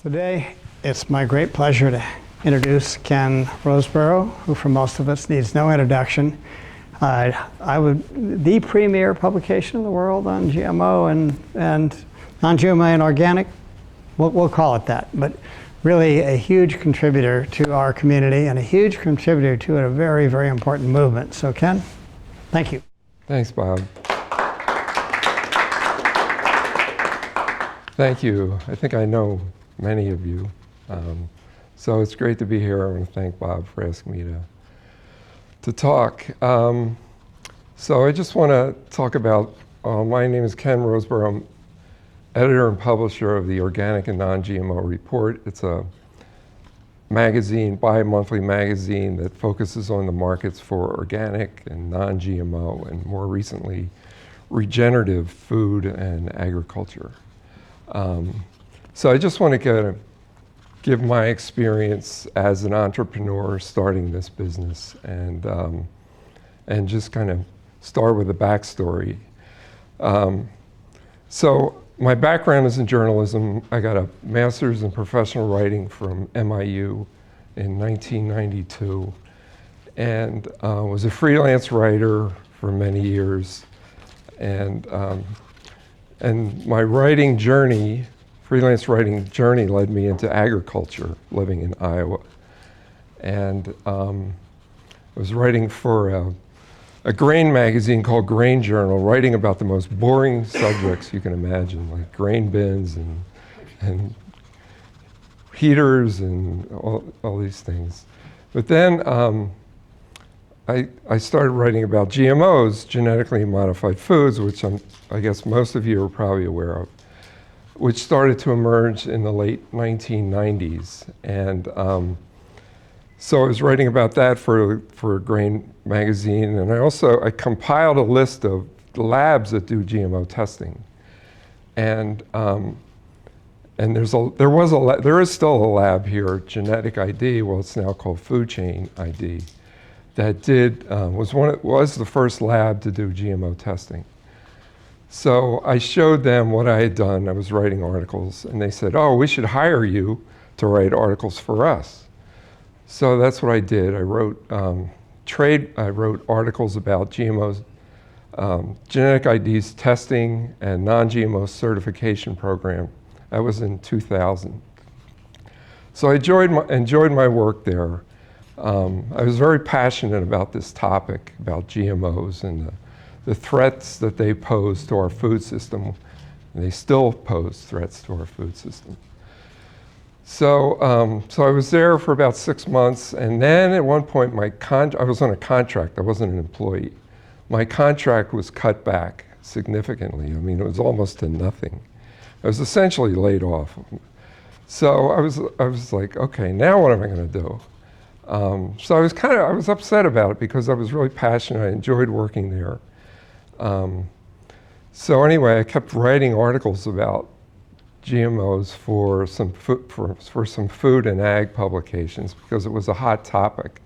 Today, it's my great pleasure to introduce Ken Roseboro, who for most of us needs no introduction. The premier publication in the world on GMO and non-GMO and organic, we'll call it that, but really a huge contributor to our community and a huge contributor to a very, very important movement. So Ken, thank you. Thanks, Bob. Thank you. I think I know many of you. So it's great to be here. I want to thank Bob for asking me to talk. So I just want to talk about, my name is Ken Roseboro. I'm editor and publisher of the Organic and Non-GMO Report. It's a magazine, bi-monthly magazine that focuses on the markets for organic and non-GMO and more recently, regenerative food and agriculture. So I just want to give my experience as an entrepreneur starting this business and just kind of start with a backstory. So my background is in journalism. I got a master's in professional writing from MIU in 1992 and was a freelance writer for many years. And my freelance writing journey led me into agriculture, living in Iowa. And I was writing for a grain magazine called Grain Journal, writing about the most boring subjects you can imagine, like grain bins and heaters and all these things. But then I started writing about GMOs, genetically modified foods, which I guess most of you are probably aware of, which started to emerge in the late 1990s. And so I was writing about that for a grain magazine, and I compiled a list of labs that do GMO testing. And there is still a lab here, Genetic ID, well it's now called Food Chain ID, that was the first lab to do GMO testing. So I showed them what I had done. I was writing articles, and they said, "Oh, we should hire you to write articles for us." So that's what I did. I wrote articles about GMOs, Genetic ID's testing and non-GMO certification program. That was in 2000. So I enjoyed my work there. I was very passionate about this topic, about GMOs and the threats that they pose to our food system. And they still pose threats to our food system. So I was there for about 6 months, and then at one point I was on a contract, I wasn't an employee. My contract was cut back significantly. I mean, it was almost to nothing. I was essentially laid off. So I was like, okay, now what am I going to do? So I was upset about it because I was really passionate. I enjoyed working there. So anyway, I kept writing articles about GMOs for some food and ag publications because it was a hot topic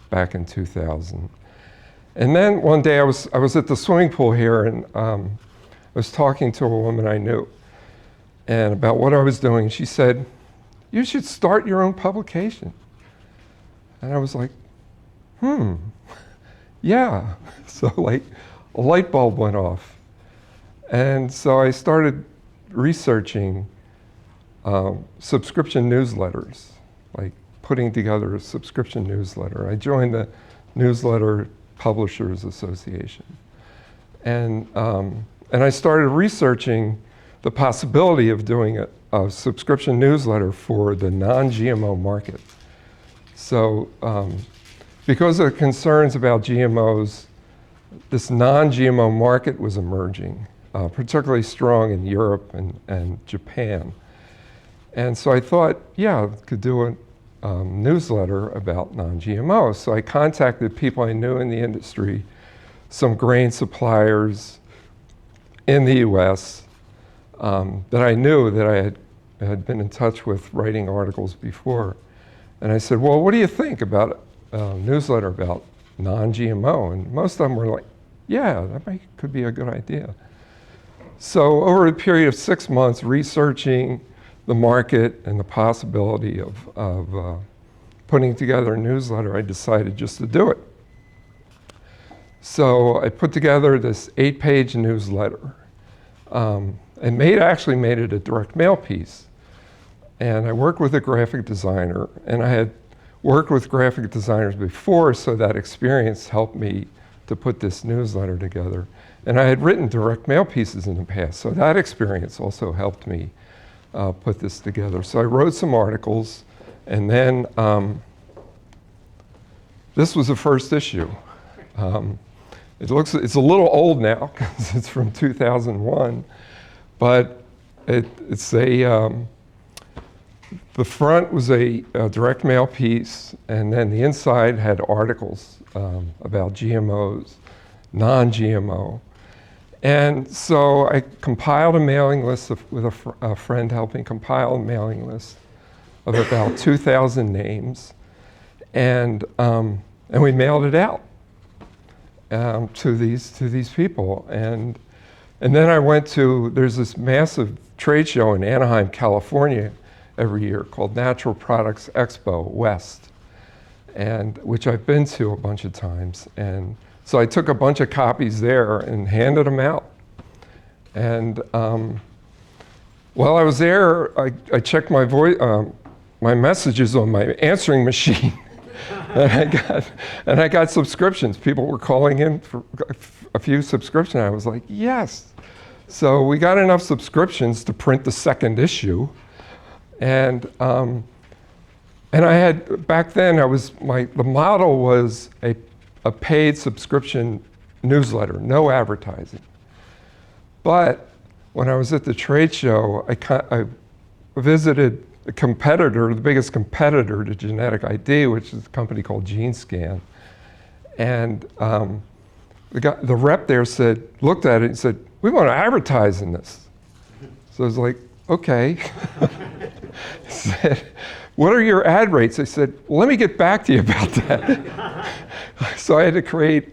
back in 2000. And then one day I was at the swimming pool here, and I was talking to a woman I knew and about what I was doing. She said, "You should start your own publication." And I was like, yeah. So like a light bulb went off. And so I started researching subscription newsletters, like putting together a subscription newsletter. I joined the Newsletter Publishers Association. And I started researching the possibility of doing a subscription newsletter for the non-GMO market. So because of concerns about GMOs, this non-GMO market was emerging, particularly strong in Europe and Japan. And so I thought, yeah, I could do a newsletter about non-GMO. So I contacted people I knew in the industry, some grain suppliers in the US that I knew that I had been in touch with writing articles before. And I said, well, what do you think about a newsletter about non-GMO? And most of them were like, yeah, that could be a good idea. So over a period of 6 months researching, the market and the possibility of putting together a newsletter, I decided just to do it. So I put together this 8-page newsletter and actually made it a direct mail piece. And I worked with a graphic designer, and I had worked with graphic designers before, so that experience helped me to put this newsletter together. And I had written direct mail pieces in the past, so that experience also helped me put this together. So I wrote some articles, and then this was the first issue. It's a little old now because it's from 2001, but it's the front was a direct mail piece, and then the inside had articles about GMOs, non-GMO. And so I compiled a mailing list with a friend helping compile a mailing list of about 2,000 names, and we mailed it out to these people. And then I went to, there's this massive trade show in Anaheim, California every year called Natural Products Expo West, and which I've been to a bunch of times. And so I took a bunch of copies there and handed them out. And while I was there, I checked my my messages on my answering machine. and I got subscriptions. People were calling in for a few subscriptions. I was like, yes. So we got enough subscriptions to print the second issue. And I had, back then, the model was a paid subscription newsletter, no advertising. But when I was at the trade show, I visited a competitor, the biggest competitor to Genetic ID, which is a company called GeneScan. And the rep there looked at it and said, "We want to advertise in this." So I was like, okay. He said, "What are your ad rates?" I said, "Well, let me get back to you about that." So I had to create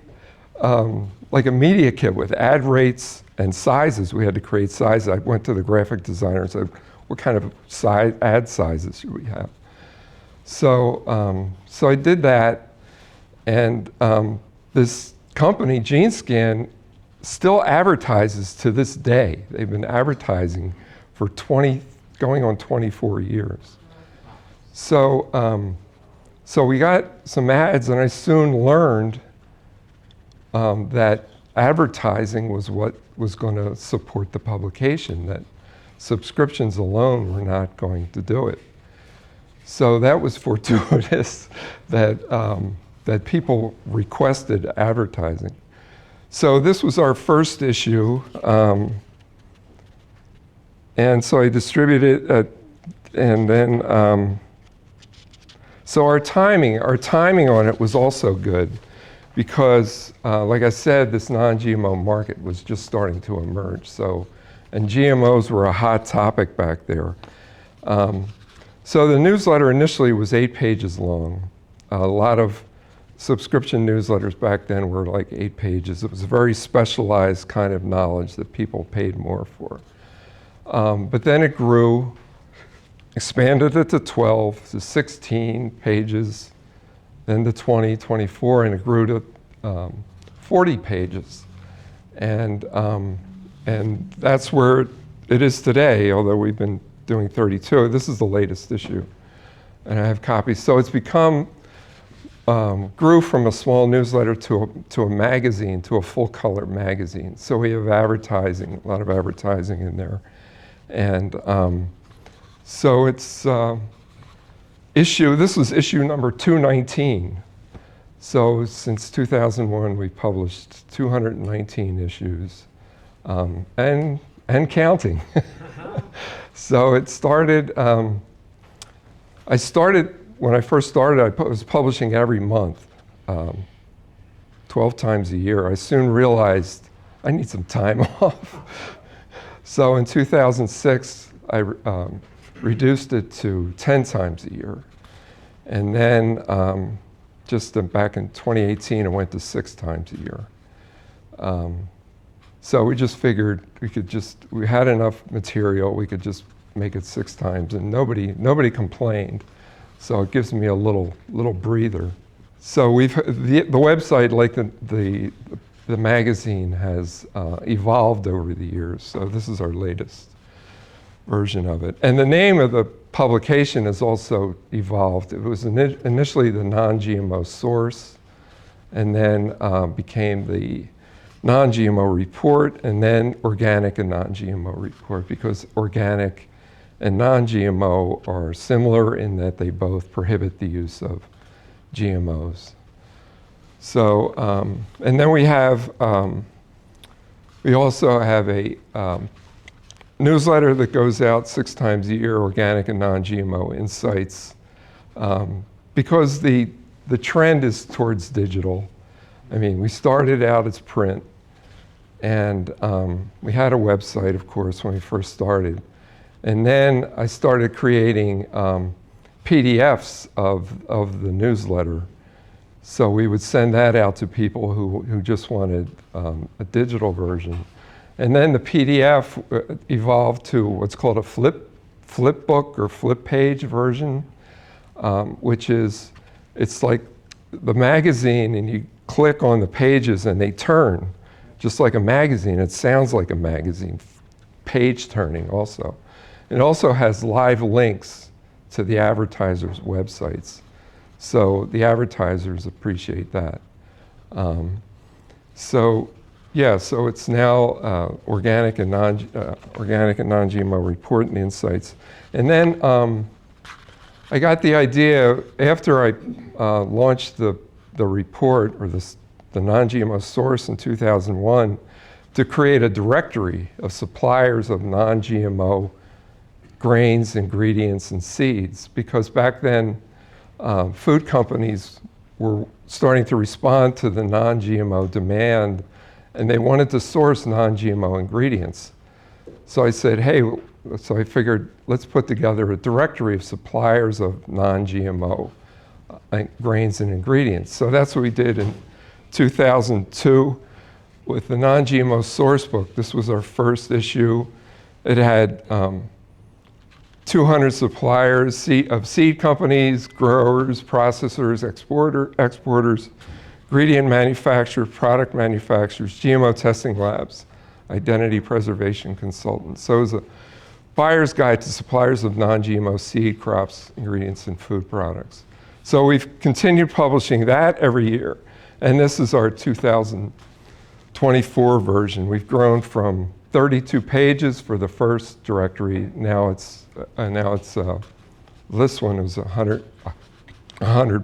like a media kit with ad rates and sizes. We had to create sizes. I went to the graphic designer and said, "What kind of ad sizes should we have?" So, so I did that, and this company, GeneScan, still advertises to this day. They've been advertising for going on 24 years. So, so we got some ads, and I soon learned that advertising was what was going to support the publication, that subscriptions alone were not going to do it. So that was fortuitous that, that people requested advertising. So this was our first issue. And so I distributed it, and then, so our timing on it was also good because, like I said, this non-GMO market was just starting to emerge. So, and GMOs were a hot topic back there. So the newsletter initially was 8 pages long. A lot of subscription newsletters back then were like 8 pages. It was a very specialized kind of knowledge that people paid more for. But then it grew, expanded it to 12, to 16 pages, then to 20, 24, and it grew to 40 pages. And that's where it is today, although we've been doing 32. This is the latest issue, and I have copies. So it's become, grew from a small newsletter to a magazine, to a full-color magazine. So we have advertising, a lot of advertising in there. And so it's this was issue number 219. So since 2001, we've published 219 issues, and counting. So it started, when I first started, I was publishing every month, 12 times a year. I soon realized I need some time off. So in 2006, I reduced it to 10 times a year. And then just back in 2018, it went to 6 times a year. So we just figured we had enough material, we could just make it 6 times, and nobody complained. So it gives me a little breather. So the website, like the magazine, has evolved over the years. So this is our latest version of it. And the name of the publication has also evolved. It was initially the Non-GMO Source, and then became the Non-GMO Report, and then Organic and Non-GMO Report, because organic and non-GMO are similar in that they both prohibit the use of GMOs. So, and then we also have a newsletter that goes out 6 times a year, Organic and Non-GMO Insights, because the trend is towards digital. I mean, we started out as print, and we had a website, of course, when we first started. And then I started creating PDFs of the newsletter. So we would send that out to people who just wanted a digital version. And then the PDF evolved to what's called a flip book or flip page version, which is, it's like the magazine, and you click on the pages and they turn just like a magazine. It sounds like a magazine, page turning also. It also has live links to the advertisers' websites. So the advertisers appreciate that. So it's now organic and non-GMO Report and Insights. And then I got the idea after I launched the report, or the Non-GMO Source in 2001, to create a directory of suppliers of non-GMO grains, ingredients, and seeds, because back then food companies were starting to respond to the non-GMO demand, and they wanted to source non-GMO ingredients. So I said, so I figured, let's put together a directory of suppliers of non-GMO grains and ingredients. So that's what we did in 2002 with the Non-GMO Source Book. This was our first issue. It had 200 suppliers of seed companies, growers, processors, exporters, ingredient manufacturers, product manufacturers, GMO testing labs, identity preservation consultants. So it was a buyer's guide to suppliers of non-GMO seed, crops, ingredients, and food products. So we've continued publishing that every year. And this is our 2024 version. We've grown from 32 pages for the first directory. Now it's this one is 100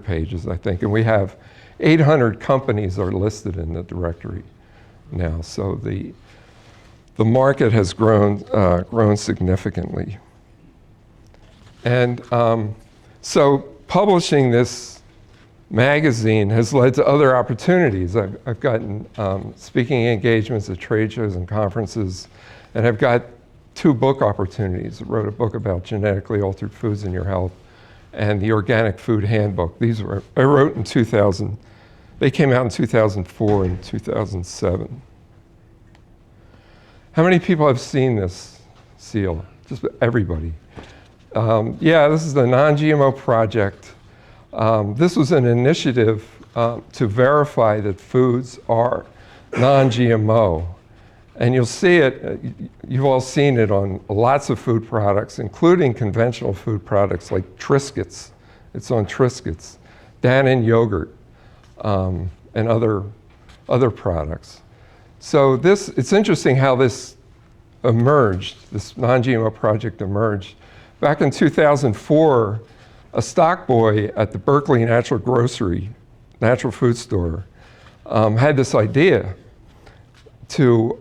pages, I think. And we have 800 companies are listed in the directory now. So the market has grown significantly. And so publishing this magazine has led to other opportunities. I've gotten speaking engagements at trade shows and conferences, and I've got 2 book opportunities. I wrote a book about genetically altered foods in your health, and the Organic Food Handbook. These I wrote in 2000. They came out in 2004 and 2007. How many people have seen this seal? Just everybody. This is the Non-GMO Project. This was an initiative to verify that foods are non-GMO. And you'll see it, you've all seen it on lots of food products, including conventional food products like Triscuits. It's on Triscuits, Dannon yogurt, and other products. So it's interesting how this emerged, this non-GMO project emerged. Back in 2004, a stock boy at the Berkeley Natural Food Store, had this idea to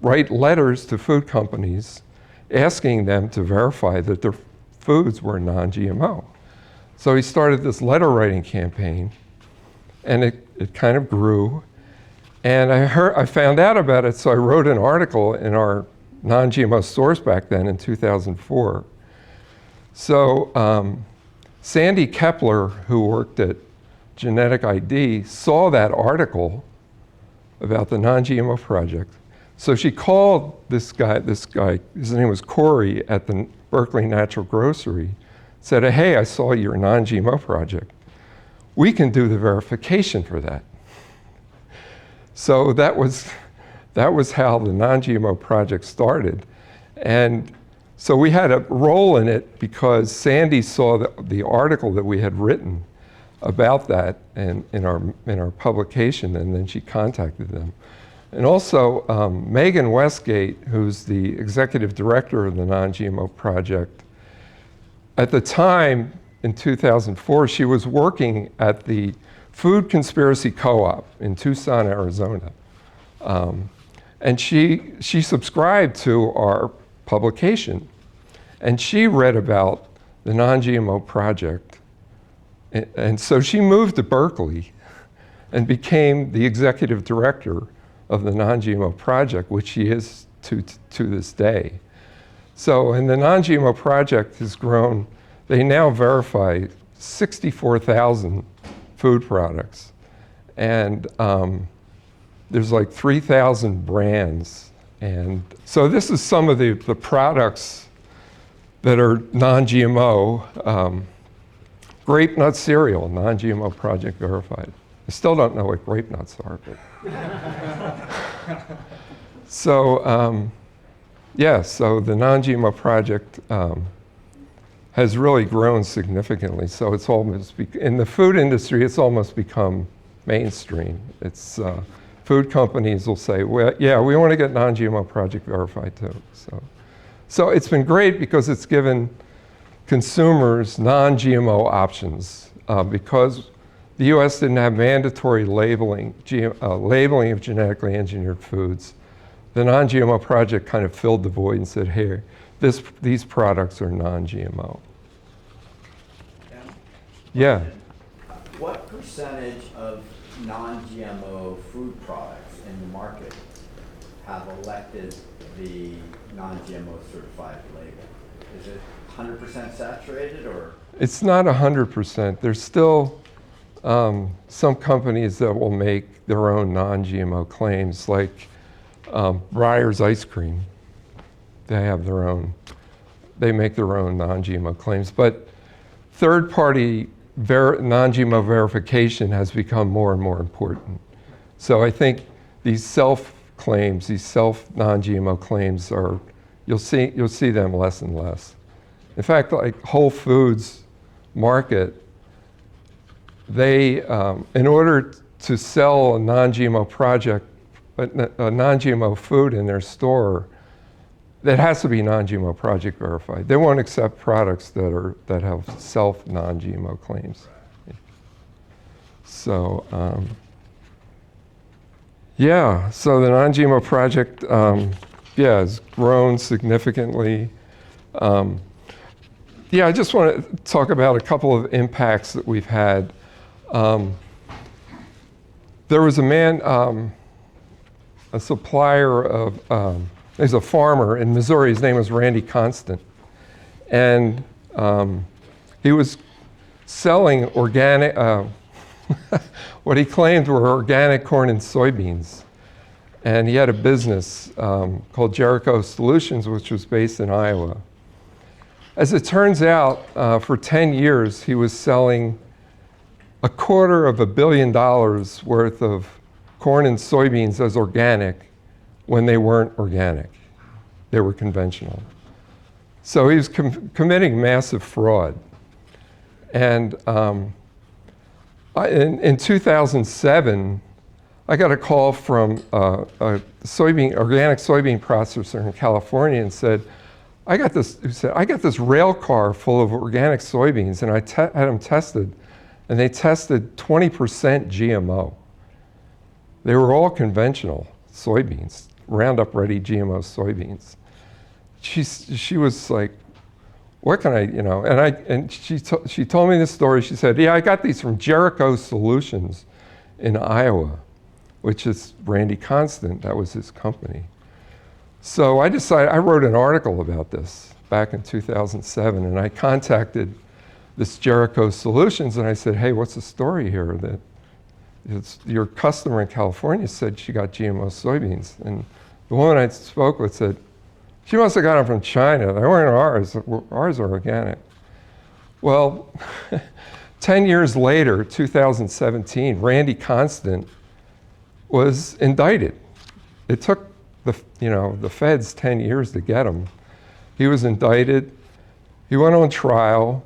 write letters to food companies asking them to verify that their foods were non-GMO. So he started this letter writing campaign, and it kind of grew. And I found out about it, so I wrote an article in our Non-GMO Source back then in 2004. So Sandy Kepler, who worked at Genetic ID, saw that article about the Non-GMO Project, So she called this guy, his name was Corey at the Berkeley Natural Grocery, said, hey, I saw your non-GMO project. We can do the verification for that. So that was how the non-GMO project started. And so we had a role in it because Sandy saw the article that we had written about that in our publication, and then she contacted them. And also, Megan Westgate, who's the executive director of the non-GMO project, at the time, in 2004, she was working at the Food Conspiracy Co-op in Tucson, Arizona. And she subscribed to our publication. And she read about the non-GMO project. And so she moved to Berkeley and became the executive director of the non-GMO project, which she is to this day. So, and the non-GMO project has grown. They now verify 64,000 food products. And there's like 3,000 brands. And so this is some of the products that are non-GMO. Grape nut cereal, non-GMO project verified. I still don't know what grape nuts are, but. So, so the non-GMO project has really grown significantly. So it's almost, in the food industry, it's almost become mainstream. It's, food companies will say, well, yeah, we want to get non-GMO project verified too. So it's been great because it's given consumers non-GMO options because the US didn't have mandatory labeling of genetically engineered foods. The non-GMO project kind of filled the void and said, here, these products are non-GMO. Yeah. What percentage of non-GMO food products in the market have elected the non-GMO certified label? Is it 100% saturated, or? It's not 100%. There's still some companies that will make their own non-GMO claims, like Breyer's ice cream. They have their own, they make their own non-GMO claims. But third-party non-GMO verification has become more and more important. So I think these self-claims, these self-non-GMO claims are, you'll see them less and less. In fact, like Whole Foods Market, they, in order to sell a non-GMO project, a non-GMO food in their store, that has to be non-GMO project verified. They won't accept products that have non-GMO claims. So, so the non-GMO project, has grown significantly. I just want to talk about a couple of impacts that we've had. There was a man, a supplier of, he's a farmer in Missouri. His name was Randy Constant. And he was selling organic, what he claimed were organic corn and soybeans. And he had a business called Jericho Solutions, which was based in Iowa. As it turns out, for 10 years, he was selling $250 million worth of corn and soybeans as organic when they weren't organic. They were conventional. So he was committing massive fraud. And in 2007, I got a call from a organic soybean processor in California and said, I got this rail car full of organic soybeans, and I had them tested, and they tested 20% GMO. They were all conventional soybeans, Roundup Ready GMO soybeans. She was like, what can I, and she told me this story. She said, I got these from Jericho Solutions in Iowa, which is Randy Constant, that was his company. So I wrote an article about this back in 2007, and I contacted this Jericho Solutions, and I said, hey, what's the story here? That your customer in California said she got GMO soybeans. And the woman I spoke with said, she must have got them from China. They weren't ours. Ours are organic. Well, 10 years later, 2017, Randy Constant was indicted. It took the feds 10 years to get him. He was indicted. He went on trial,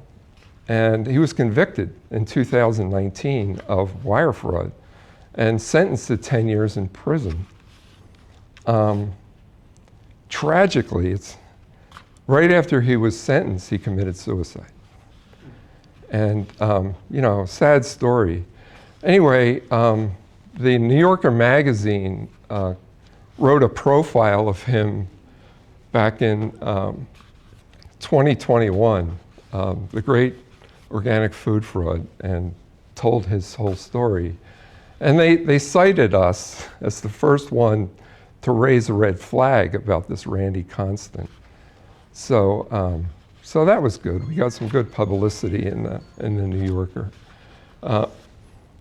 and he was convicted in 2019 of wire fraud and sentenced to 10 years in prison. Tragically, it's right after he was sentenced, he committed suicide. And, sad story. Anyway, the New Yorker magazine wrote a profile of him back in 2021, the great organic food fraud, and told his whole story. And they cited us as the first one to raise a red flag about this Randy Constant. So, so that was good. We got some good publicity in the New Yorker.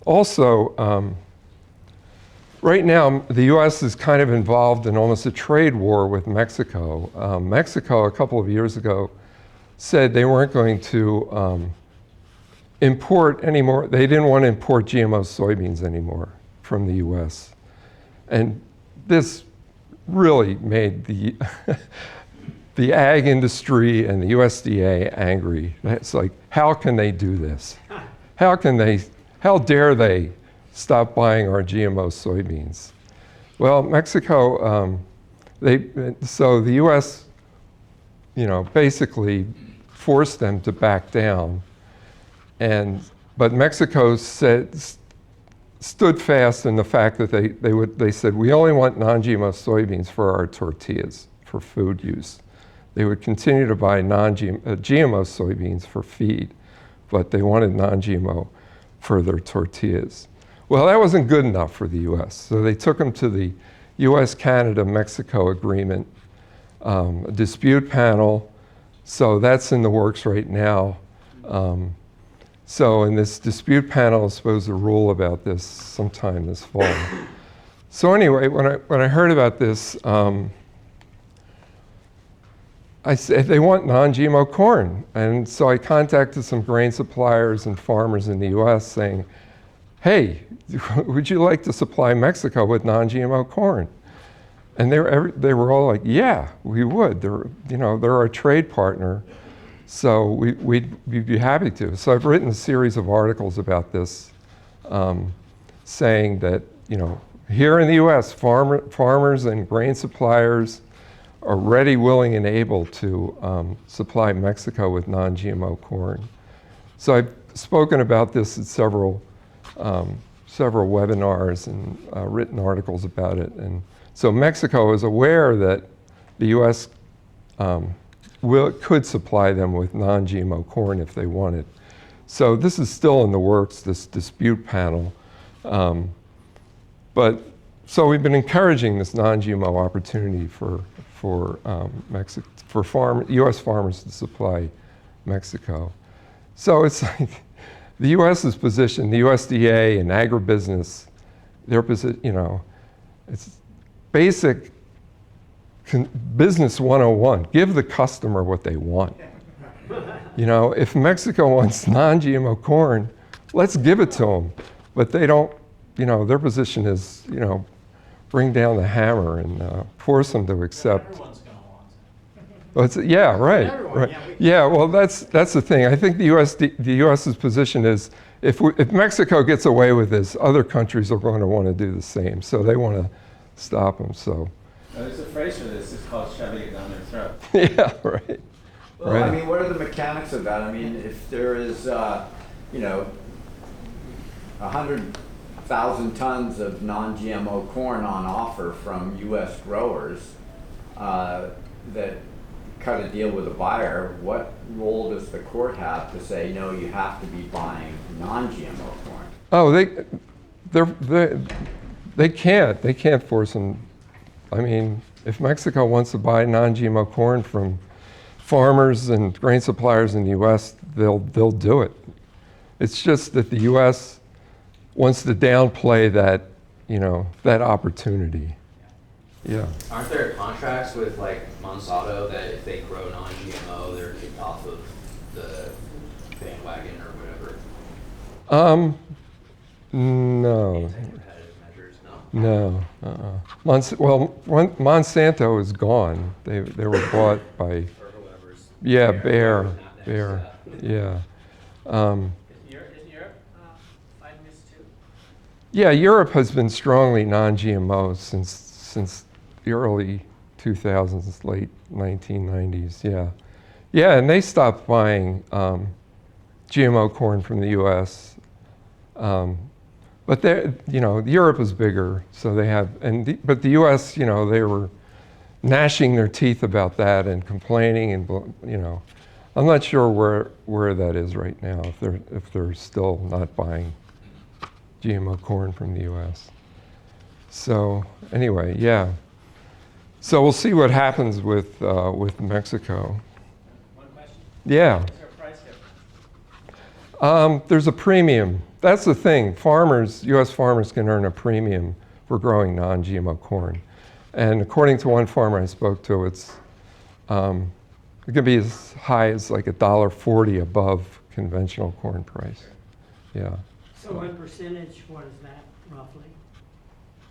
Also, right now, the U.S. is kind of involved in almost a trade war with Mexico. Mexico, a couple of years ago, said they weren't going to import anymore. They didn't want to import GMO soybeans anymore from the U.S. And this really made the the ag industry and the USDA angry. It's like, how can they do this? How dare they stop buying our GMO soybeans? Well, Mexico, so the U.S., basically forced them to back down, but Mexico stood fast in the fact that they said, we only want non-GMO soybeans for our tortillas, for food use. They would continue to buy GMO soybeans for feed, but they wanted non-GMO for their tortillas. Well, that wasn't good enough for the U.S., so they took them to the U.S.-Canada-Mexico agreement, a dispute panel. So that's in the works right now. So in this dispute panel is supposed to rule about this sometime this fall. So anyway, when I heard about this, I said they want non-GMO corn. And so I contacted some grain suppliers and farmers in the US saying, hey, would you like to supply Mexico with non-GMO corn? And they were all like, yeah, we would. They're our trade partner. So we'd be happy to. So I've written a series of articles about this, saying that, here in the US, farmers and grain suppliers are ready, willing, and able to supply Mexico with non-GMO corn. So I've spoken about this at several webinars and written articles about it. And so Mexico is aware that the US could supply them with non-GMO corn if they wanted. So this is still in the works, this dispute panel. So we've been encouraging this non-GMO opportunity for U.S. farmers to supply Mexico. So it's like the U.S.'s position, the USDA and agribusiness, their position, it's basic business 101. Give the customer what they want. If Mexico wants non-GMO corn, let's give it to them. But they don't, their position is, bring down the hammer and force them to accept. Everyone's going to want it. Yeah, right. Yeah, well, that's the thing. I think the U.S.'s position is if Mexico gets away with this, other countries are going to want to do the same. So they want to stop them. So. There's a phrase for this. It's called shoving it down their throat. Yeah, right. Well, right. I mean, what are the mechanics of that? I mean, if there is, 100,000 tons of non-GMO corn on offer from U.S. growers that cut a deal with a buyer, what role does the court have to say, no, you have to be buying non-GMO corn? Oh, they can't force them. I mean, if Mexico wants to buy non-GMO corn from farmers and grain suppliers in the U.S., they'll do it. It's just that the U.S. wants to downplay that, that opportunity. Yeah. Aren't there contracts with like Monsanto that if they grow non-GMO, they're kicked off of the bandwagon or whatever? No. Anti-competitive measures, no? No. Monsanto is gone. They were bought by, Or whoever's. yeah, Bayer, Bayer. whoever's not next, Bayer. Yeah. Isn't Europe fighting this too? Yeah, Europe has been strongly non-GMO since the early 2000s, late 1990s. Yeah, yeah, and they stopped buying GMO corn from the U.S. But Europe is bigger, so they have, but the U.S., they were gnashing their teeth about that and complaining, and I'm not sure where that is right now, if they're still not buying GMO corn from the U.S. So anyway, yeah. So we'll see what happens with Mexico. One question. Yeah. Is there a price difference? There's a premium. That's the thing. U.S. farmers can earn a premium for growing non-GMO corn. And according to one farmer I spoke to, it can be as high as like $1.40 above conventional corn price. Yeah. So what percentage, what is that roughly?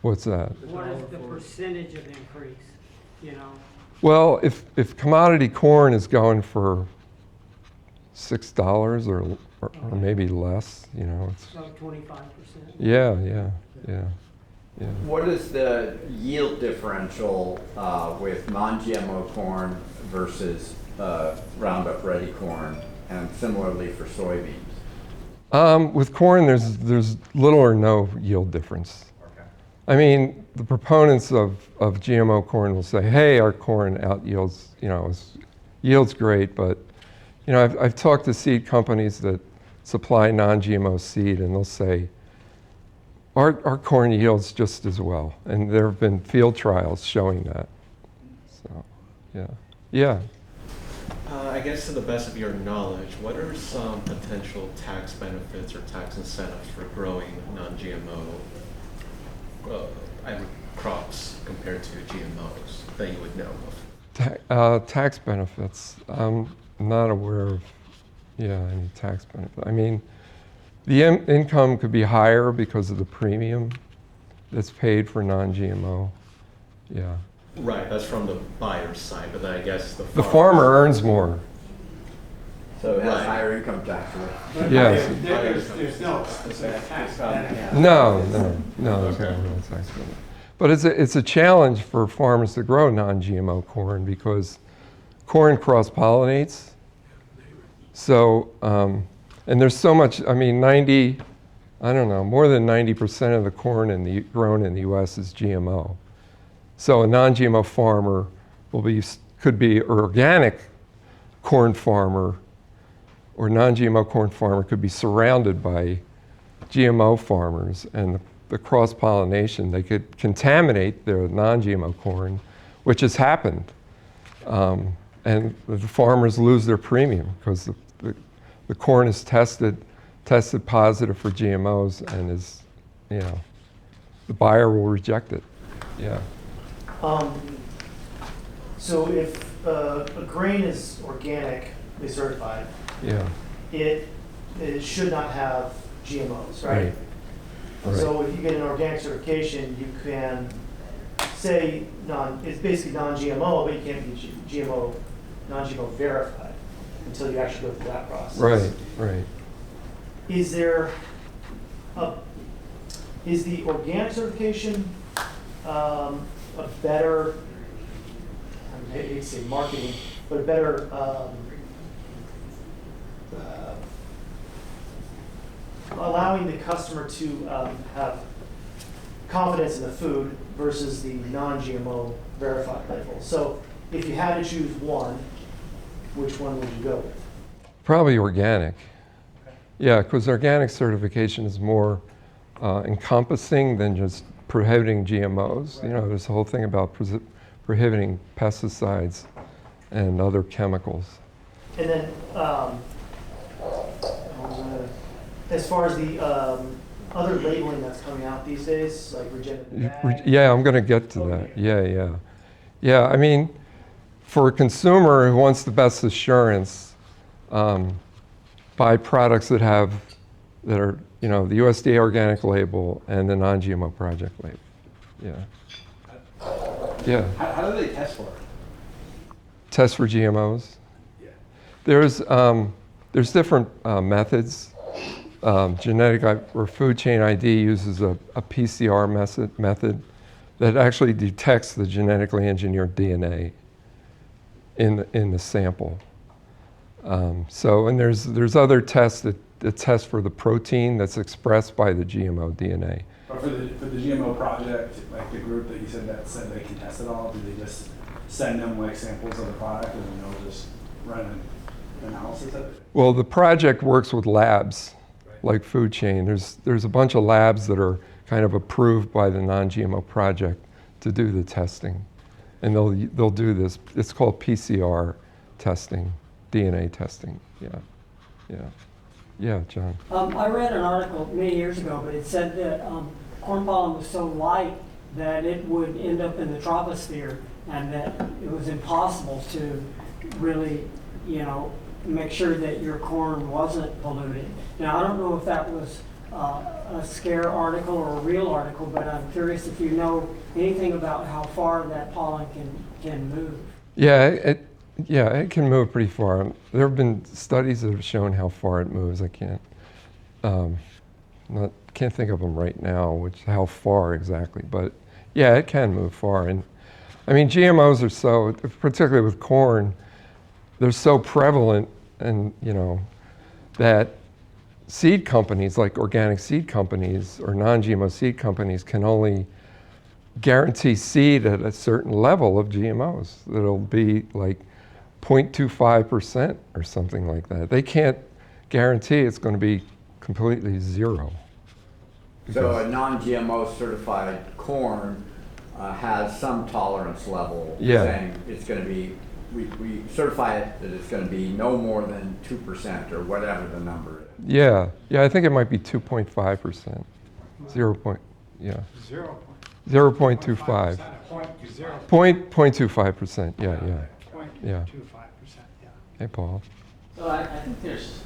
What's that? What is the percentage of increase, Well, if commodity corn is going for $6 or maybe less, it's So 25%? yeah. What is the yield differential with non-GMO corn versus Roundup Ready corn, and similarly for soybeans? With corn, there's little or no yield difference. Okay. I mean, the proponents of GMO corn will say, "Hey, our corn out yields, yields great," but I've talked to seed companies that supply non-GMO seed, and they'll say, our corn yields just as well, and there have been field trials showing that. So, yeah. I guess to the best of your knowledge, what are some potential tax benefits or tax incentives for growing non-GMO crops compared to GMOs that you would know of? Tax benefits. I'm not aware of, any tax benefits. I mean, the income could be higher because of the premium that's paid for non-GMO. Yeah. Right, that's from the buyer's side, but then I guess The farmer earns more. So it has Right. higher income tax rate. Yes. There's no specific tax benefit. No, there's no tax benefit. But it's a challenge for farmers to grow non-GMO corn because corn cross-pollinates. So, and there's so much, I mean, more than 90% of the corn grown in the U.S. is GMO. So a non-GMO farmer could be an organic corn farmer, or non-GMO corn farmer could be surrounded by GMO farmers, and the cross-pollination, they could contaminate their non-GMO corn, which has happened. And the farmers lose their premium because the corn is tested positive for GMOs, and the buyer will reject it. Yeah. So if a grain is organically certified, Yeah. it should not have GMOs, right? Right. So if you get an organic certification, you can say it's basically non-GMO, but you can't be non-GMO verified until you actually go through that process. Right. Is the organic certification a better, I hate to say marketing, but a better allowing the customer to have confidence in the food versus the non-GMO verified label? So if you had to choose one, which one would you go with? Probably organic. Yeah, because organic certification is more encompassing than just prohibiting GMOs. Right. There's the whole thing about prohibiting pesticides and other chemicals. And then, as far as other labeling that's coming out these days, like regenerative ag? Yeah, I'm going to get to that. Okay. Yeah, I mean, for a consumer who wants the best assurance, buy products that are, the USDA organic label and the non-GMO project label. Yeah. How do they test for it? Test for GMOs. Yeah. There's different methods. Genetic or food chain ID uses a PCR method that actually detects the genetically engineered DNA in the sample. And there's other tests that test for the protein that's expressed by the GMO DNA. But for the GMO project, like the group that you said they can test it all, do they just send them like samples of the product and then they'll just run an analysis of it? Well, the project works with labs, like food chain. There's a bunch of labs that are kind of approved by the non-GMO project to do the testing. And they'll do this. It's called PCR testing, DNA testing. Yeah, John. I read an article many years ago, but it said that corn pollen was so light that it would end up in the troposphere and that it was impossible to really, make sure that your corn wasn't polluted. Now, I don't know if that was a scare article or a real article, but I'm curious if you know anything about how far that pollen can move. Yeah, it can move pretty far. There have been studies that have shown how far it moves. I can't think of them right now, how far exactly, but yeah, it can move far. And I mean, GMOs are so, particularly with corn, they're so prevalent, and that seed companies like organic seed companies or non-GMO seed companies can only guarantee seed at a certain level of GMOs. It'll be like 0.25% or something like that. They can't guarantee it's going to be completely zero. So a non-GMO certified corn has some tolerance level, saying it's going to be, we certify it that it's going to be no more than 2% or whatever the number is. Yeah, I think it might be 2.5%. 0.25. Yeah. 0.25%, yeah. Hey, Paul. So I think there's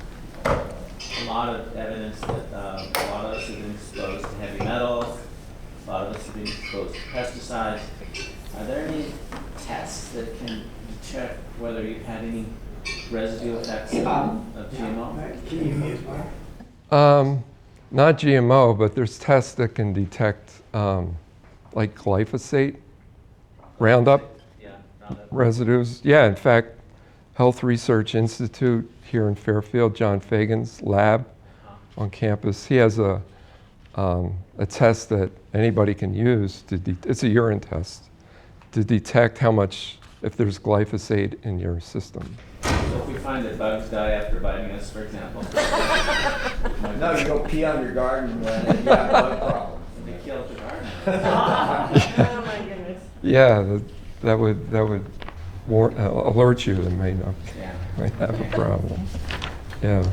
a lot of evidence that a lot of us have been exposed to heavy metals, a lot of us have been exposed to pesticides. Are there any tests that can check whether you've had any residue effects of GMO? Can you use one? Not GMO, but there's tests that can detect like glyphosate, Roundup residues. Yeah, in fact, Health Research Institute here in Fairfield, John Fagan's lab on campus, he has a test that anybody can use. It's a urine test to detect how much, if there's glyphosate in your system. So if we find that bugs die after biting us, for example. No, you go pee on your garden when you have bug problems. They kill the garden. Oh my goodness. Yeah, that would alert you that might have a problem. Yeah.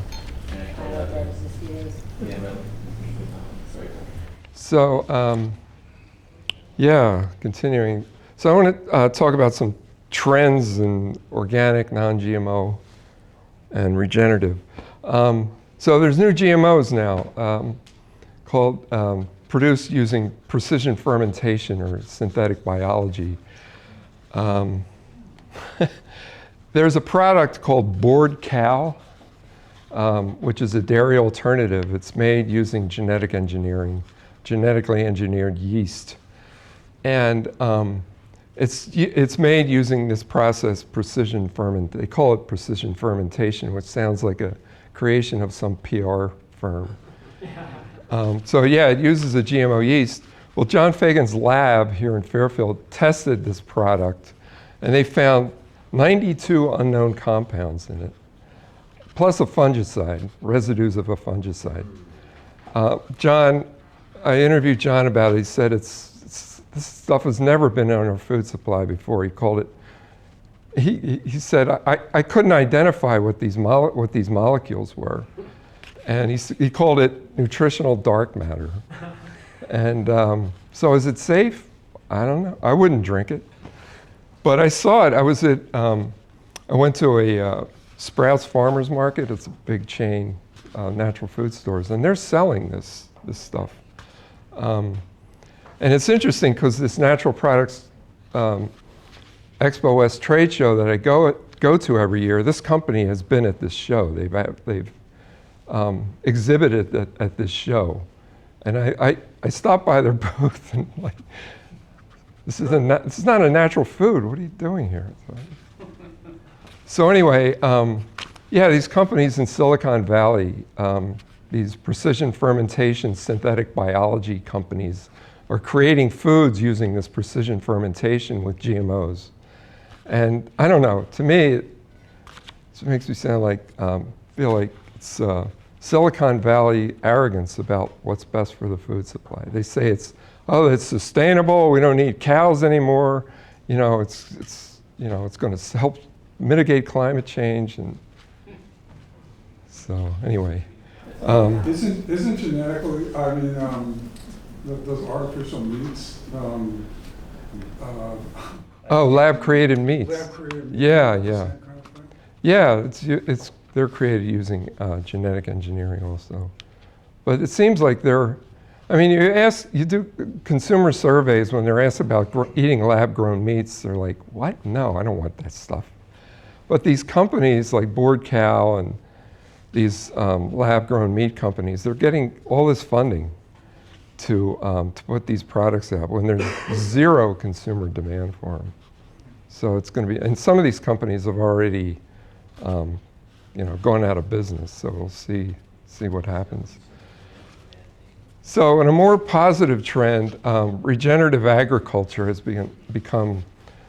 So, continuing. So I want to talk about some trends in organic, non-GMO, and regenerative. So there's new GMOs now called produced using precision fermentation or synthetic biology. There's a product called Bored Cow, which is a dairy alternative. It's made using genetically engineered yeast. And it's made using this process, precision ferment. They call it precision fermentation, which sounds like a creation of some PR firm. It uses a GMO yeast. Well, John Fagan's lab here in Fairfield tested this product, and they found 92 unknown compounds in it, plus a fungicide, residues of a fungicide. I interviewed John about it. He said this stuff has never been in our food supply before. He called it, he said, I couldn't identify what these molecules were. And he called it nutritional dark matter. And so is it safe? I don't know. I wouldn't drink it. But I saw it. I went to a Sprouts Farmers Market. It's a big chain, natural food stores, and they're selling this stuff. And it's interesting because this Natural Products Expo West trade show that I go to every year, this company has been at this show. They've exhibited at this show. And I stopped by their booth and like, this is not a natural food. What are you doing here? So anyway, yeah, these companies in Silicon Valley, these precision fermentation, synthetic biology companies are creating foods using this precision fermentation with GMOs. And I don't know, to me, it makes me sound like, feel like it's Silicon Valley arrogance about what's best for the food supply. They say it's sustainable, we don't need cows anymore, it's going to help mitigate climate change. And so anyway. Isn't genetically, those artificial meats, lab created meats. lab created meats? Yeah, the yeah. same kind of thing? Yeah, they're created using genetic engineering also. But it seems like you do consumer surveys when they're asked about eating lab-grown meats, they're like, what? No, I don't want that stuff. But these companies like Board Cow and these lab-grown meat companies, they're getting all this funding to put these products out when there's zero consumer demand for them. So it's going to be, and some of these companies have already, gone out of business. So we'll see what happens. So in a more positive trend, regenerative agriculture has become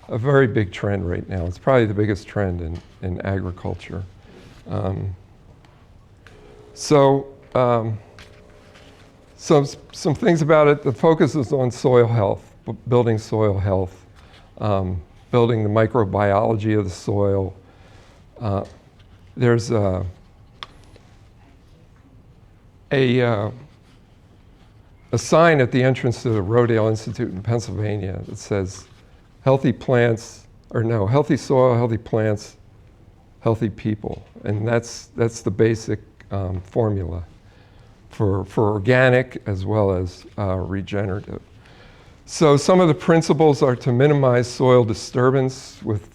a very big trend right now. It's probably the biggest trend in agriculture. Some things about it, the focus is on soil health, building soil health, building the microbiology of the soil. There's a sign at the entrance to the Rodale Institute in Pennsylvania that says, healthy soil, healthy plants, healthy people. And that's the basic formula for organic as well as regenerative. So some of the principles are to minimize soil disturbance with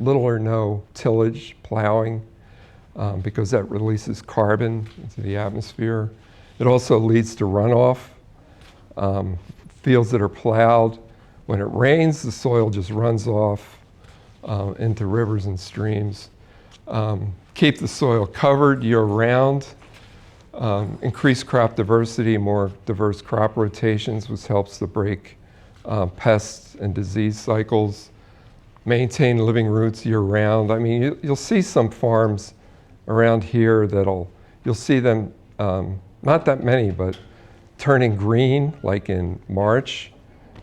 little or no tillage, plowing, because that releases carbon into the atmosphere. It also leads to runoff. Fields that are plowed, when it rains, the soil just runs off into rivers and streams. Keep the soil covered year-round. Increase crop diversity, more diverse crop rotations, which helps to break pests and disease cycles. Maintain living roots year-round. I mean, you'll see some farms around here you'll see them, not that many, but turning green, like in March.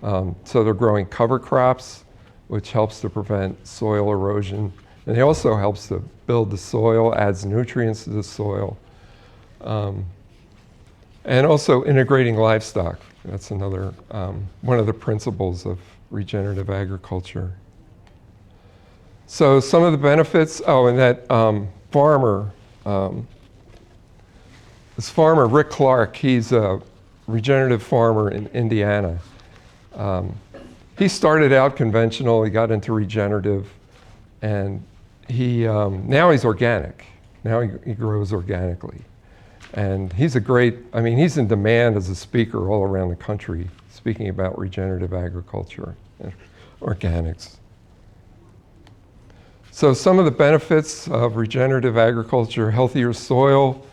So they're growing cover crops, which helps to prevent soil erosion. And it also helps to build the soil, adds nutrients to the soil. And also integrating livestock. That's another, one of the principles of regenerative agriculture. So some of the benefits, and that farmer, this farmer, Rick Clark, he's a regenerative farmer in Indiana. He started out conventional, he got into regenerative, and now he's organic. Now he grows organically. And he's he's in demand as a speaker all around the country, speaking about regenerative agriculture and organics. So some of the benefits of regenerative agriculture: healthier soil,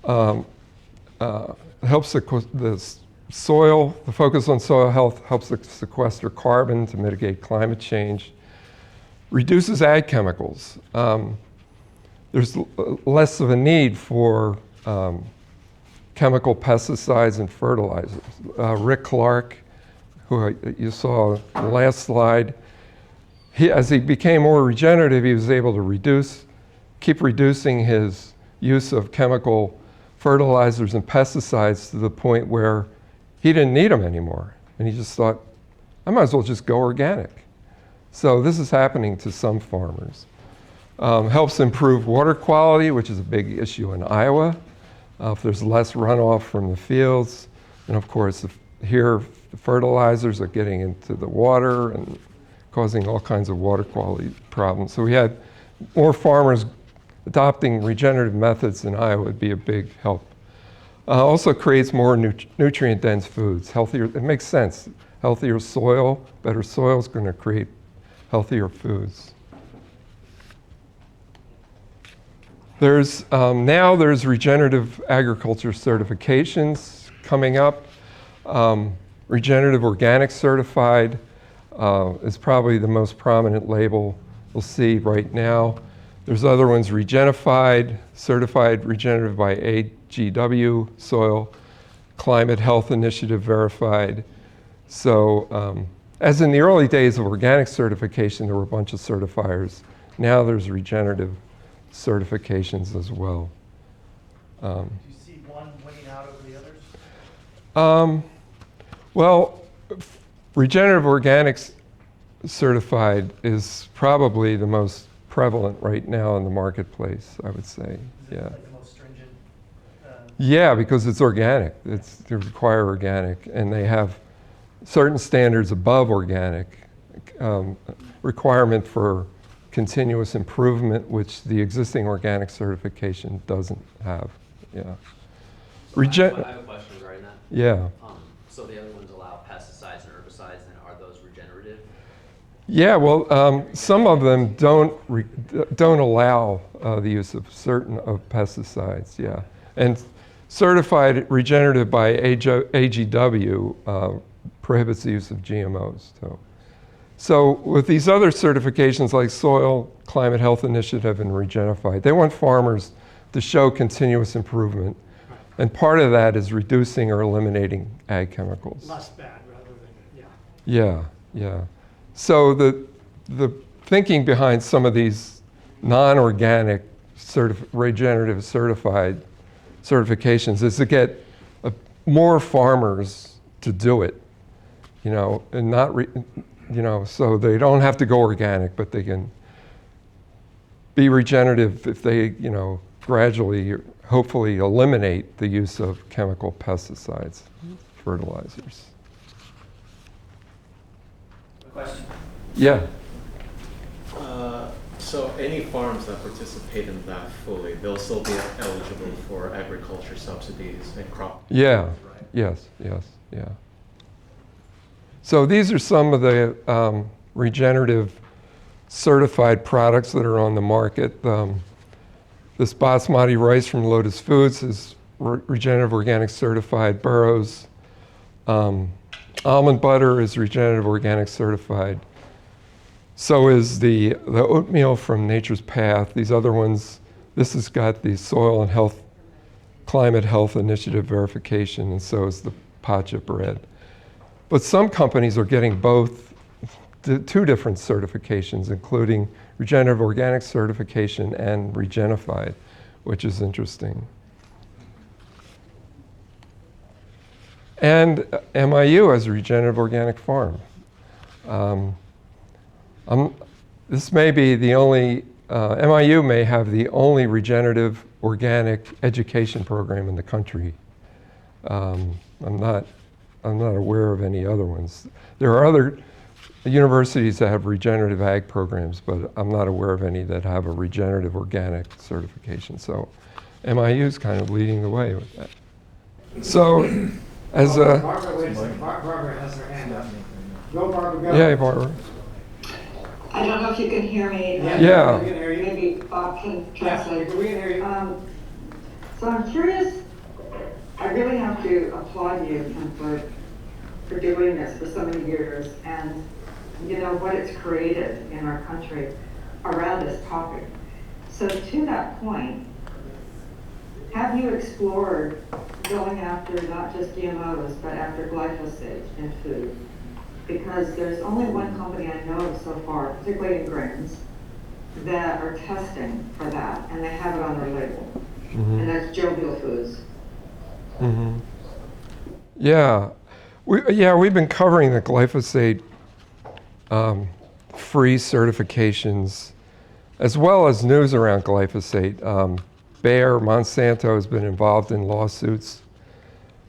helps the soil, the focus on soil health helps to sequester carbon to mitigate climate change, reduces ag chemicals. There's less of a need for chemical pesticides and fertilizers. Rick Clark, who you saw in the last slide, as he became more regenerative, he was able to keep reducing his use of chemical fertilizers and pesticides to the point where he didn't need them anymore. And he just thought, I might as well just go organic. So this is happening to some farmers. Helps improve water quality, which is a big issue in Iowa. If there's less runoff from the fields, and of course here the fertilizers are getting into the water and causing all kinds of water quality problems. So we had more farmers adopting regenerative methods in Iowa would be a big help. Also creates more nutrient-dense foods, healthier, it makes sense. Healthier soil, better soil is going to create healthier foods. Now there's regenerative agriculture certifications coming up. Regenerative organic certified is probably the most prominent label we'll see right now. There's other ones, Regenified, certified regenerative by AGW, soil, climate health initiative verified. So as in the early days of organic certification, there were a bunch of certifiers. Now there's regenerative certifications as well. Do you see one winning out over the others? Well, regenerative organics certified is probably the most prevalent right now in the marketplace, I would say. Is it Yeah. like the most stringent? Yeah, because it's organic. They require organic, and they have certain standards above organic. Requirement for continuous improvement, which the existing organic certification doesn't have. Yeah. So I have a question regarding that. Yeah. So the other ones allow pesticides and herbicides, and are those regenerative? Yeah, well, some of them don't allow the use of certain of pesticides, yeah. And certified regenerative by AGW prohibits the use of GMOs, too. So with these other certifications like Soil, Climate Health Initiative, and Regenified, they want farmers to show continuous improvement. And part of that is reducing or eliminating ag chemicals. Less bad rather than, yeah. Yeah. So the thinking behind some of these non-organic regenerative certified certifications is to get more farmers to do it, and not, so they don't have to go organic, but they can be regenerative if they, gradually, hopefully eliminate the use of chemical pesticides, fertilizers. Question? Yeah. So any farms that participate in that fully, they'll still be eligible for agriculture subsidies and crop. Yeah. Right? Yes. Yeah. So these are some of the regenerative certified products that are on the market. This basmati rice from Lotus Foods is regenerative organic certified. Burroughs almond butter is regenerative organic certified. So is the oatmeal from Nature's Path. These other ones, this has got the Soil and Climate Health Initiative verification, and so is the pacha bread. But some companies are getting both, two different certifications, including regenerative organic certification and Regenified, which is interesting. And MIU as a regenerative organic farm. This may be the only, MIU may have the only regenerative organic education program in the country. I'm not aware of any other ones. There are other universities that have regenerative ag programs, but I'm not aware of any that have a regenerative organic certification. So MIU is kind of leading the way with that. So as a... Barbara, wait a second. Barbara has her hand up. Go, Barbara, go. Yeah, Barbara. I don't know if you can hear me. Yeah. We can hear you. Maybe Bob can translate. Yeah, we can hear you. So I'm curious, I really have to applaud you for doing this for so many years and what it's created in our country around this topic. So to that point, have you explored going after not just GMOs, but after glyphosate in food? Because there's only one company I know of so far, particularly in grains, that are testing for that, and they have it on their label. and that's Jovial Foods. Yeah, we've been covering the glyphosate free certifications, as well as news around glyphosate. Bayer, Monsanto has been involved in lawsuits.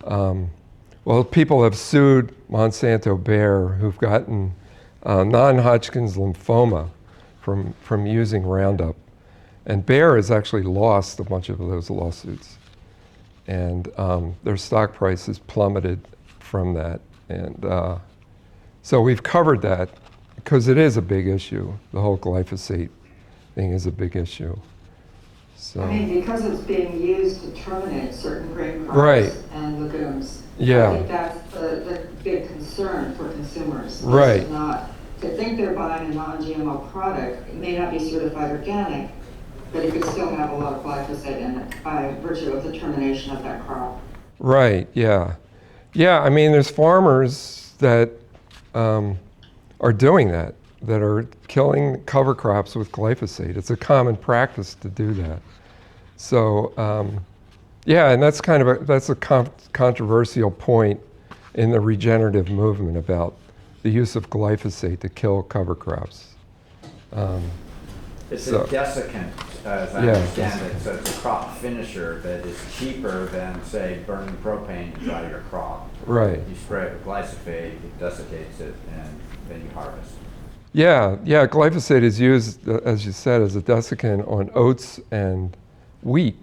Well, people have sued Monsanto Bayer who've gotten non-Hodgkin's lymphoma from using Roundup. And Bayer has actually lost a bunch of those lawsuits. And their stock price has plummeted from that. And so we've covered that because it is a big issue. The whole glyphosate thing is a big issue. So, I mean, because it's being used to terminate certain grain crops Right. and legumes. Yeah. I think that's the big concern for consumers. Right. Is not to think they're buying a non-GMO product. It may not be certified organic, but it could still have a lot of glyphosate in it by virtue of the termination of that crop. right, yeah. Yeah, I mean, there's farmers that are doing that are killing cover crops with glyphosate. It's a common practice to do that. So, yeah, and that's kind of that's a controversial point in the regenerative movement about the use of glyphosate to kill cover crops. It's So- a desiccant, as I Yeah, understand it, so it's a crop finisher that is cheaper than, say, burning propane to dry your crop. Right. You spray it with glyphosate, it desiccates it, and then you harvest. Yeah, glyphosate is used, as you said, as a desiccant on oats and wheat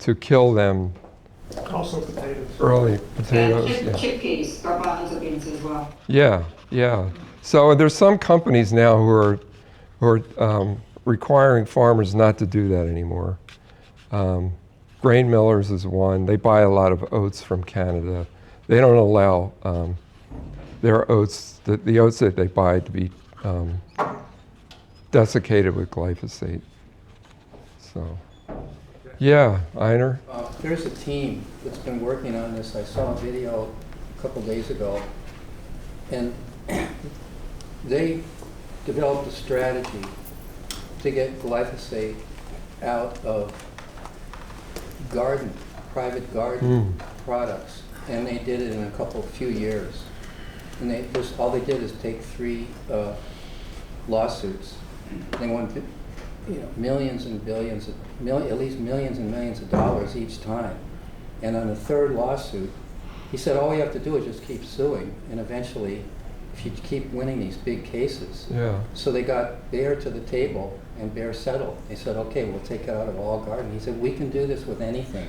to kill them. Also potatoes. Early potatoes. And Yeah. chickpeas, garbanzo beans as well. Yeah. So there's some companies now who are requiring farmers not to do that anymore. Grain Millers is one. They buy a lot of oats from Canada. They don't allow their oats, the oats that they buy, to be desiccated with glyphosate. So, yeah, Einer. There's a team that's been working on this. I saw a video a couple days ago, and they developed a strategy to get glyphosate out of private garden products, and they did it in a few years. And all they did is take 3 lawsuits. They won, millions and billions, at least millions and millions of dollars each time. And on the 3rd lawsuit, he said, all you have to do is just keep suing, and eventually, if you keep winning these big cases. Yeah. So they got Bayer to the table, and Bayer settled. They said, okay, we'll take it out of all garden. He said, we can do this with anything.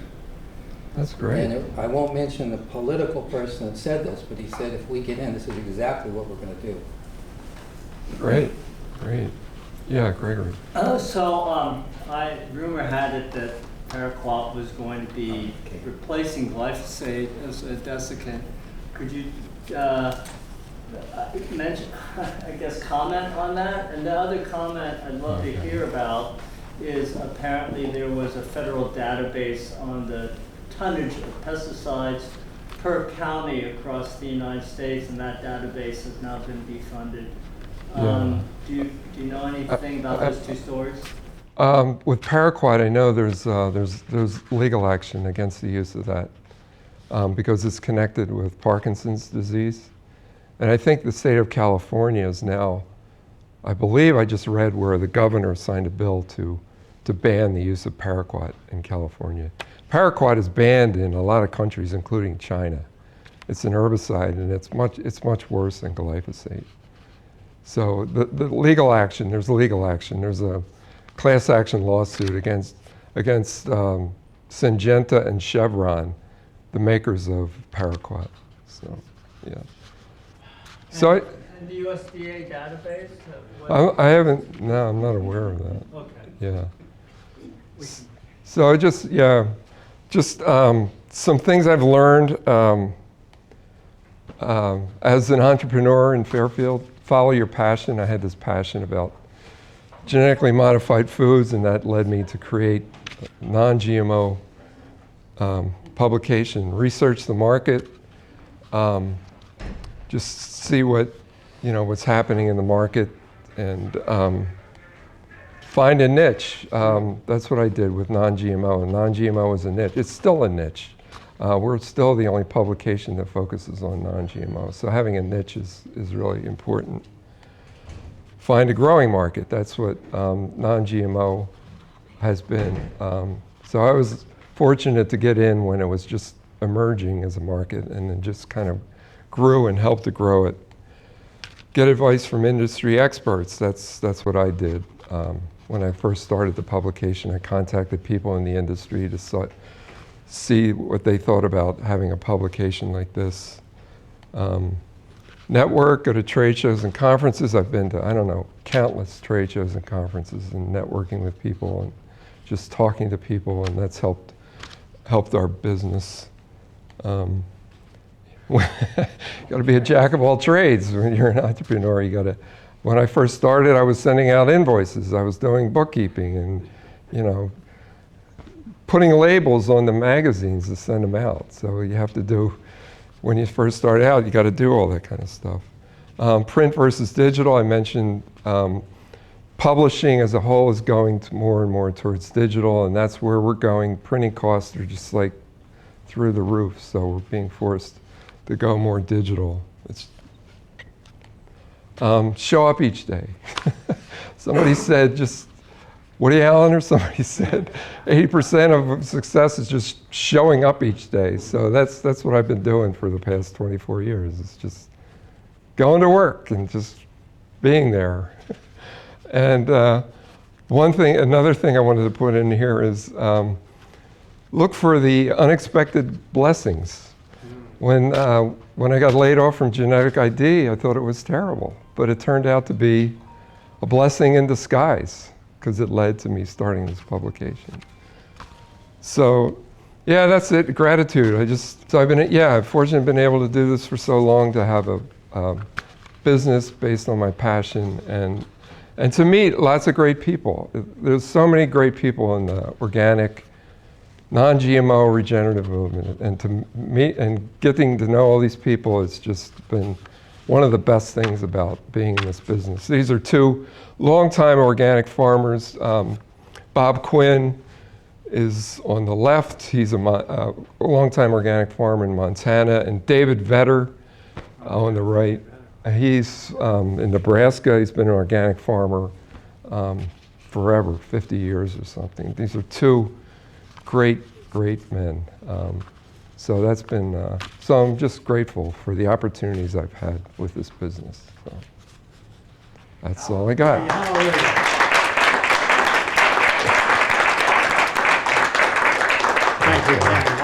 That's great. And I won't mention the political person that said this, but he said, if we get in, this is exactly what we're going to do. Great. Yeah, Gregory. Rumor had it that paraquat was going to be replacing glyphosate as a desiccant. Could you mention, comment on that? And the other comment I'd love to hear about is apparently there was a federal database on the tonnage of pesticides per county across the United States, and that database has now been defunded. Do you know anything about those 2 stories? With paraquat, I know there's legal action against the use of that because it's connected with Parkinson's disease. And I think the state of California is now, I believe I just read where the governor signed a bill to ban the use of paraquat in California. Paraquat is banned in a lot of countries, including China. It's an herbicide, and it's much worse than glyphosate. So the legal action, there's legal action. There's a class action lawsuit against Syngenta and Chevron, the makers of paraquat. So, yeah. So And the USDA database? I haven't. No, I'm not aware of that. Okay. Yeah. So just some things I've learned as an entrepreneur in Fairfield. Follow your passion. I had this passion about genetically modified foods, and that led me to create non-GMO publication. Research the market, just see what's happening in the market, and find a niche. That's what I did with non-GMO, and non-GMO is a niche. It's still a niche. We're still the only publication that focuses on non-GMO, so having a niche is really important. Find a growing market. That's what non-GMO has been. So I was fortunate to get in when it was just emerging as a market, and then just kind of grew and helped to grow it. Get advice from industry experts. That's what I did. When I first started the publication, I contacted people in the industry to see what they thought about having a publication like this. Network, go to trade shows and conferences. I've been to, I don't know, countless trade shows and conferences, and networking with people and just talking to people, and that's helped our business. You got to be a jack of all trades when you're an entrepreneur. When I first started, I was sending out invoices. I was doing bookkeeping and, putting labels on the magazines to send them out. So you have to do, when you first start out, you got to do all that kind of stuff. Print versus digital, I mentioned publishing as a whole is going more and more towards digital, and that's where we're going. Printing costs are just like through the roof, so we're being forced to go more digital. It's show up each day. Somebody said Woody Allen or somebody said 80% of success is just showing up each day. So that's what I've been doing for the past 24 years. It's just going to work and just being there. And another thing I wanted to put in here is look for the unexpected blessings. When I got laid off from Genetic ID, I thought it was terrible, but it turned out to be a blessing in disguise, because it led to me starting this publication. So, yeah, that's it. Gratitude. I've fortunately been able to do this for so long, to have a business based on my passion and to meet lots of great people. There's so many great people in the organic, non-GMO regenerative movement, and to meet and getting to know all these people has just been one of the best things about being in this business. These are two longtime organic farmers. Bob Quinn is on the left. He's a longtime organic farmer in Montana. And David Vetter on the right. He's in Nebraska. He's been an organic farmer forever, 50 years or something. These are two great men. So that's been, so I'm just grateful for the opportunities I've had with this business. So that's all I got. Thank you.